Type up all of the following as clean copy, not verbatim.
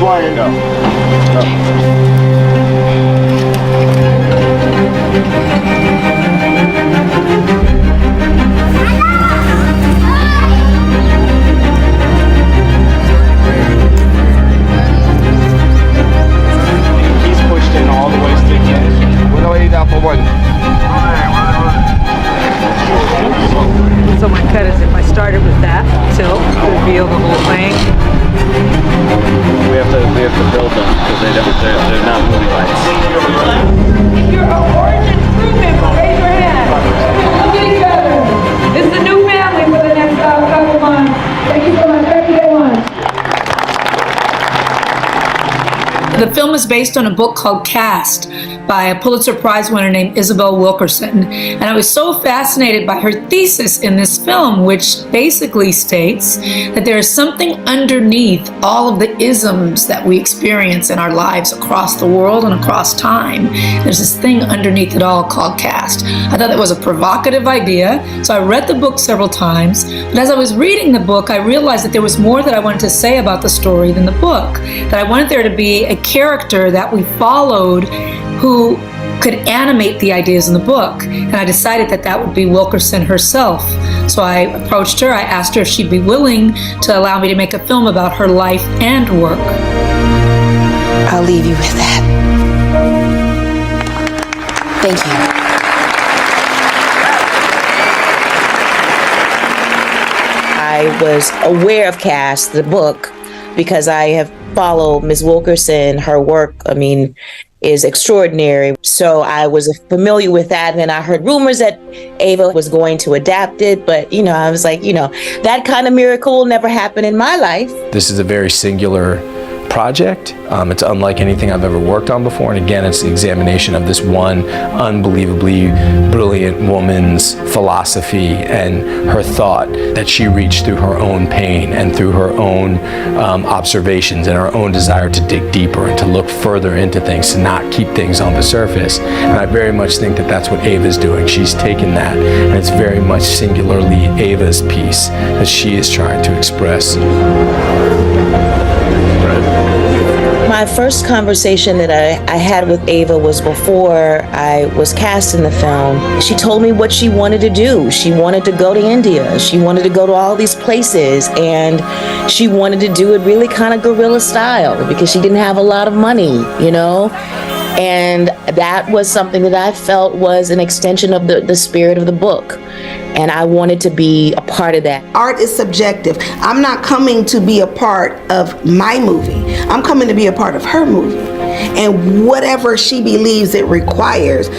flying. No. He's pushed in all the way to the edge. So my cut is if I started with that tilt, reveal the whole thing. We have to build them because they're not movie lights. If you're an origin crew member, raise your hand. Look at each other. This is a new family for the next couple months. Thank you so much. Everyone. The film is based on a book called Caste by a Pulitzer Prize winner named Isabel Wilkerson. And I was so fascinated by her thesis in this film, which basically states that there is something underneath all of the isms that we experience in our lives across the world and across time. There's this thing underneath it all called caste. I thought that was a provocative idea, so I read the book several times. But as I was reading the book, I realized that there was more that I wanted to say about the story than the book. That I wanted there to be a character that we followed who could animate the ideas in the book. And I decided that that would be Wilkerson herself. So I approached her, I asked her if she'd be willing to allow me to make a film about her life and work. I'll leave you with that. Thank you. I was aware of Caste, the book, because I have followed Ms. Wilkerson. Her work, is extraordinary. So I was familiar with that. And then I heard rumors that Ava was going to adapt it. But, I was like, that kind of miracle will never happen in my life. This is a very singular project. It's unlike anything I've ever worked on before. And again, it's the examination of this one unbelievably brilliant woman's philosophy and her thought that she reached through her own pain and through her own observations and her own desire to dig deeper and to look further into things, to not keep things on the surface. And I very much think that that's what Ava's doing. She's taken that, and it's very much singularly Ava's piece that she is trying to express. My first conversation that I had with Ava was before I was cast in the film. She told me what she wanted to do. She wanted to go to India. She wanted to go to all these places, and she wanted to do it really kind of guerrilla style because she didn't have a lot of money, And that was something that I felt was an extension of the spirit of the book. And I wanted to be a part of that. Art is subjective. I'm not coming to be a part of my movie. I'm coming to be a part of her movie. And whatever she believes it requires,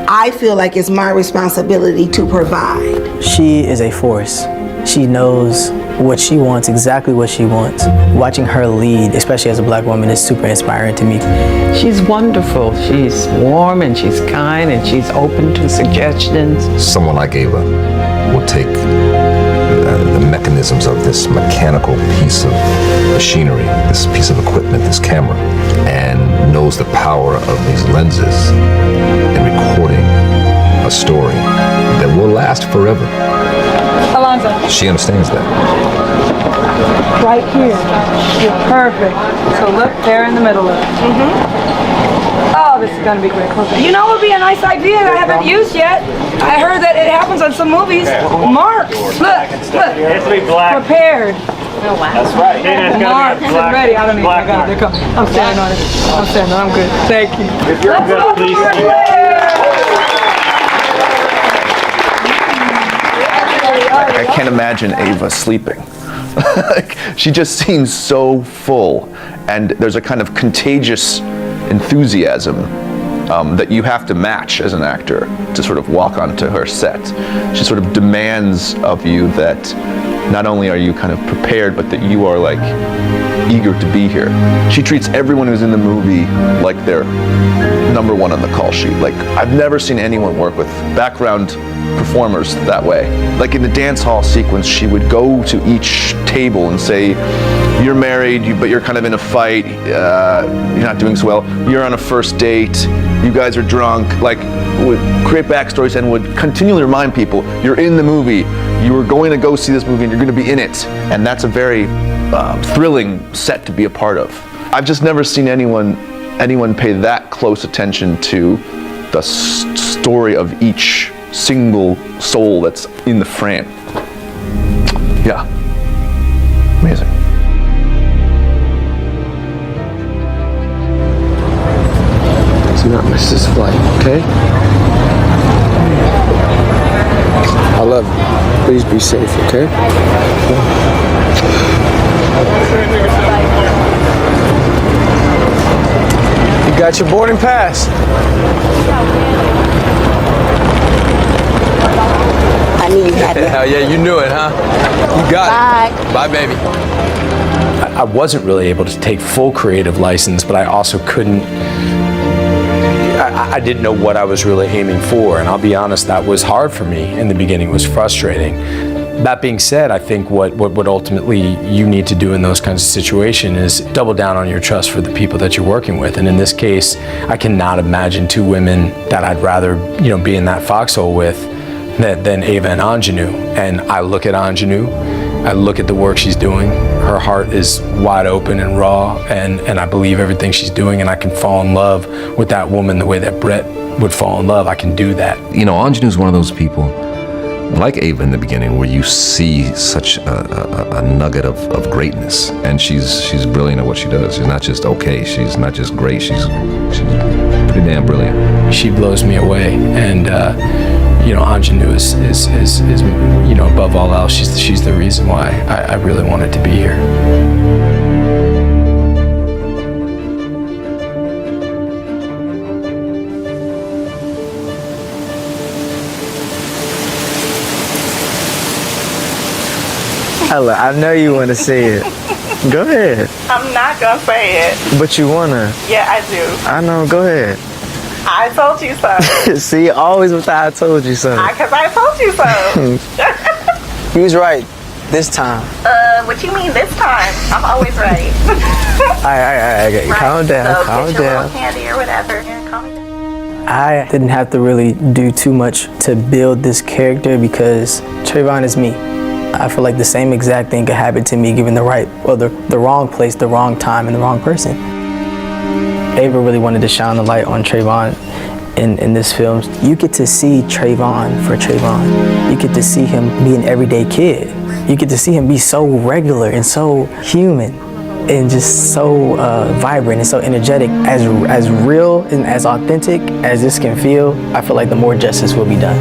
I feel like it's my responsibility to provide. She is a force. She knows what she wants, exactly what she wants. Watching her lead, especially as a Black woman, is super inspiring to me. She's wonderful. She's warm and she's kind and she's open to suggestions. Someone like Ava will take the mechanisms of this mechanical piece of machinery, this piece of equipment, this camera, and knows the power of these lenses in recording a story that will last forever. Alonzo. She understands that. Right here. You're perfect. So look, there in the middle of it. Oh, this is going to be great. You know what would be a nice idea that I haven't used yet? I heard that it happens on some movies. Marks. Look. It has to be black. Prepared. Oh, wow. That's right. Marks. Ready. I don't need I got it. They're coming. I'm standing on it. I'm good. Thank you. If you're good, please. I can't imagine Ava sleeping. She just seems so full, and there's a kind of contagious enthusiasm that you have to match as an actor to sort of walk onto her set. She sort of demands of you that not only are you kind of prepared, but that you are like eager to be here. She treats everyone who's in the movie like they're number one on the call sheet. Like, I've never seen anyone work with background performers that way. Like in the dance hall sequence, she would go to each table and say, you're married, but you're kind of in a fight, you're not doing so well, you're on a first date, you guys are drunk, like would create backstories and would continually remind people, you're in the movie, you were going to go see this movie and you're going to be in it. And that's a very thrilling set to be a part of. I've just never seen anyone pay that close attention to the story of each single soul that's in the frame. Yeah, amazing. Do not miss this flight, okay? I love you. Please be safe, okay? You got your boarding pass. I knew you had it. Hell yeah, you knew it, huh? You got it. Bye, baby. I wasn't really able to take full creative license, but I also couldn't. I didn't know what I was really aiming for, and I'll be honest, that was hard for me in the beginning. It was frustrating. That being said, I think what ultimately you need to do in those kinds of situations is double down on your trust for the people that you're working with. And in this case, I cannot imagine two women that I'd rather, be in that foxhole with than Eva and 𝒜𝓁𝓁. And I look at 𝒜𝓁𝓁, I look at the work she's doing. Her heart is wide open and raw, and I believe everything she's doing, and I can fall in love with that woman the way that Brett would fall in love. I can do that. 𝒜𝓁𝓁 is one of those people, like Ava in the beginning, where you see such a nugget of greatness, and she's brilliant at what she does. She's not just okay, she's not just great, she's pretty damn brilliant. She blows me away, and 𝒜𝓁𝓁 is above all else, she's the reason why I really wanted to be here. I know you want to say it. Go ahead. I'm not gonna say it. But you wanna. Yeah, I do. I know, go ahead. I told you so. See, always with I told you so. Because I told you so. He was right this time. What you mean this time? I'm always right. Alright. Right. Calm down, so calm get your down. little candy or whatever. Yeah, calm down. I didn't have to really do too much to build this character because 𝒜𝓁𝓁 is me. I feel like the same exact thing could happen to me given the wrong place, the wrong time, and the wrong person. Ava really wanted to shine the light on 𝒜𝓁𝓁 in this film. You get to see 𝒜𝓁𝓁 for 𝒜𝓁𝓁. You get to see him be an everyday kid. You get to see him be so regular and so human and just so vibrant and so energetic. As real and as authentic as this can feel, I feel like the more justice will be done.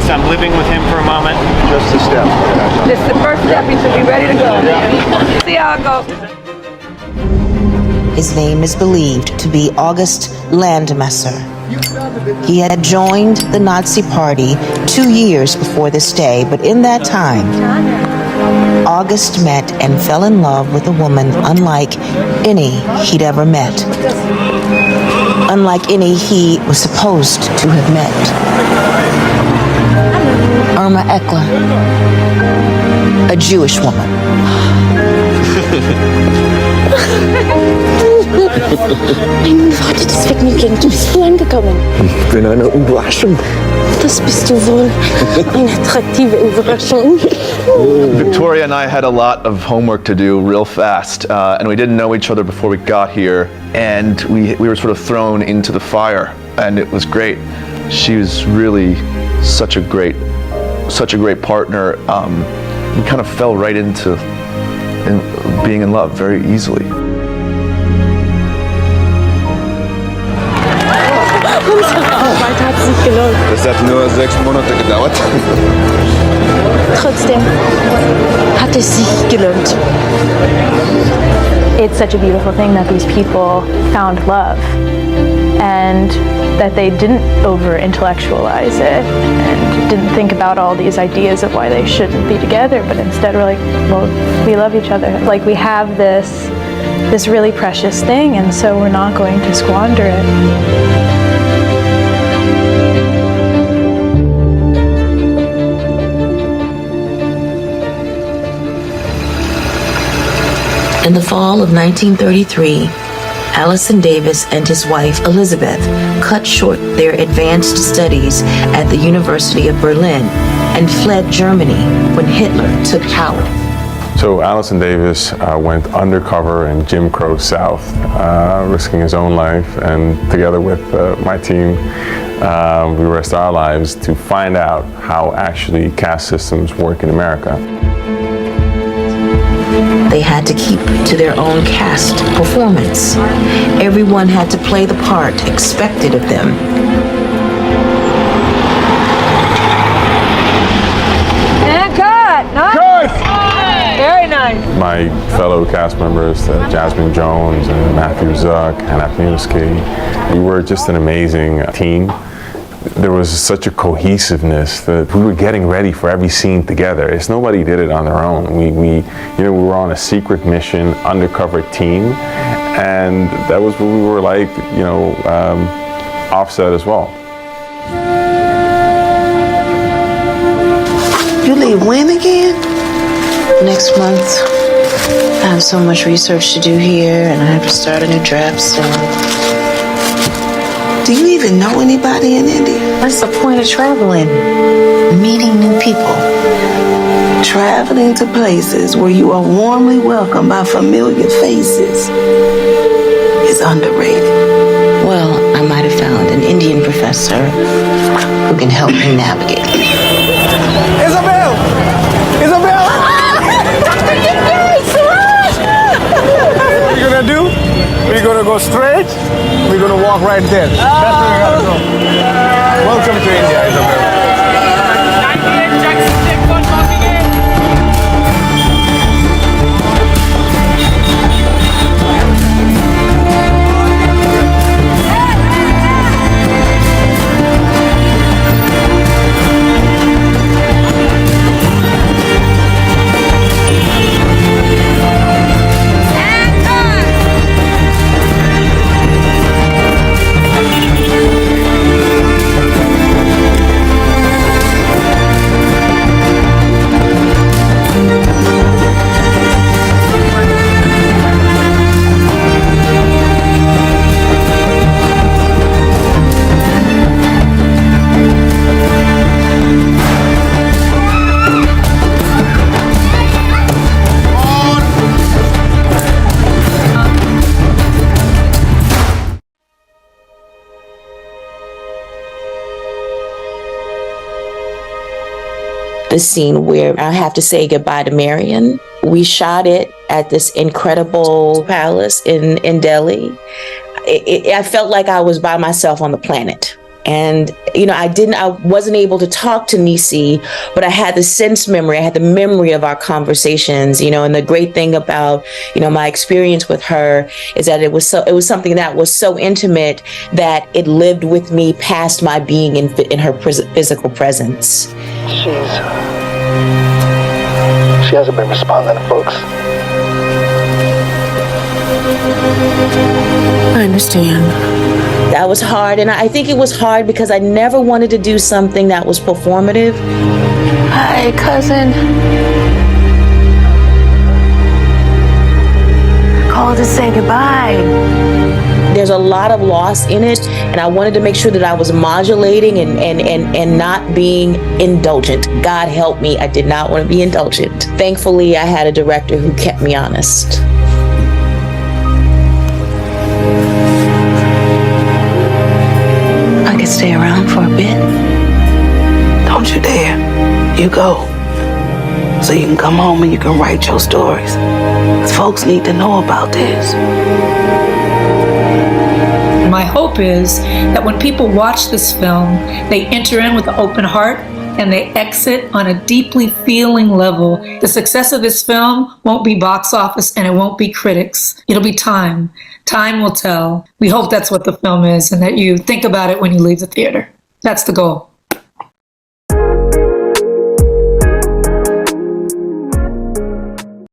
I'm living with him for a moment. Just a step. This is the first step. He should be ready to go. See how it goes. His name is believed to be August Landmesser. He had joined the Nazi Party 2 years before this day, but in that time, August met and fell in love with a woman unlike any he'd ever met. Unlike any he was supposed to have met. 𝒜𝓁𝓁, a Jewish woman. Mein unerwartetes Vergnügen, du bist so angekommen. Ich bin eine Überraschung. Das bist du wohl. Eine attraktive Überraschung. Victoria and I had a lot of homework to do real fast, and we didn't know each other before we got here, and we were sort of thrown into the fire, and it was great. She was really such a great partner. We kind of fell right into being in love very easily. Weiter hat es nicht gelohnt. Das hat nur 6 Monate gedauert. Trotzdem hat es sich gelohnt. It's such a beautiful thing that these people found love and that they didn't over-intellectualize it and didn't think about all these ideas of why they shouldn't be together, but instead were like, well, we love each other. Like, we have this this really precious thing, and so we're not going to squander it. In the fall of 1933, Allison Davis and his wife Elizabeth cut short their advanced studies at the University of Berlin and fled Germany when Hitler took power. So Allison Davis went undercover in Jim Crow South, risking his own life, and together with my team, we risked our lives to find out how actually caste systems work in America. They had to keep to their own caste performance. Everyone had to play the part expected of them. And cut! Nice! Very nice. My fellow cast members, Jasmine Jones and Matthew Zuck and 𝒜𝓁𝓁𝓃𝓃𝓊𝓒e, we were just an amazing team. There was such a cohesiveness that we were getting ready for every scene together. Nobody did it on their own. We were on a secret mission, undercover team, and that was what we were like, offset as well. You leave when again? Next month. I have so much research to do here, and I have to start a new draft soon. Do you even know anybody in India? What's the point of traveling? Meeting new people. Traveling to places where you are warmly welcomed by familiar faces is underrated. Well, I might have found an Indian professor who can help me navigate. Isabel! Isabel! What are you gonna do? We're gonna go straight. We're gonna walk right there. That's where we're gonna go. Welcome to India, Isabel. The scene where I have to say goodbye to Marion. We shot it at this incredible palace in Delhi. I felt like I was by myself on the planet. And, I wasn't able to talk to Nisi, but I had the sense memory. I had the memory of our conversations, and the great thing about, my experience with her is that it was something that was so intimate that it lived with me past my being in her physical presence. She hasn't been responding to folks. I understand. That was hard, and I think it was hard because I never wanted to do something that was performative. Hi, cousin. Called to say goodbye. There's a lot of loss in it, and I wanted to make sure that I was modulating and not being indulgent. God help me, I did not want to be indulgent. Thankfully, I had a director who kept me honest. I could stay around for a bit. Don't you dare. You go. So you can come home and you can write your stories. 'Cause folks need to know about this. My hope is that when people watch this film, they enter in with an open heart and they exit on a deeply feeling level. The success of this film won't be box office and it won't be critics. It'll be time. Time will tell. We hope that's what the film is and that you think about it when you leave the theater. That's the goal.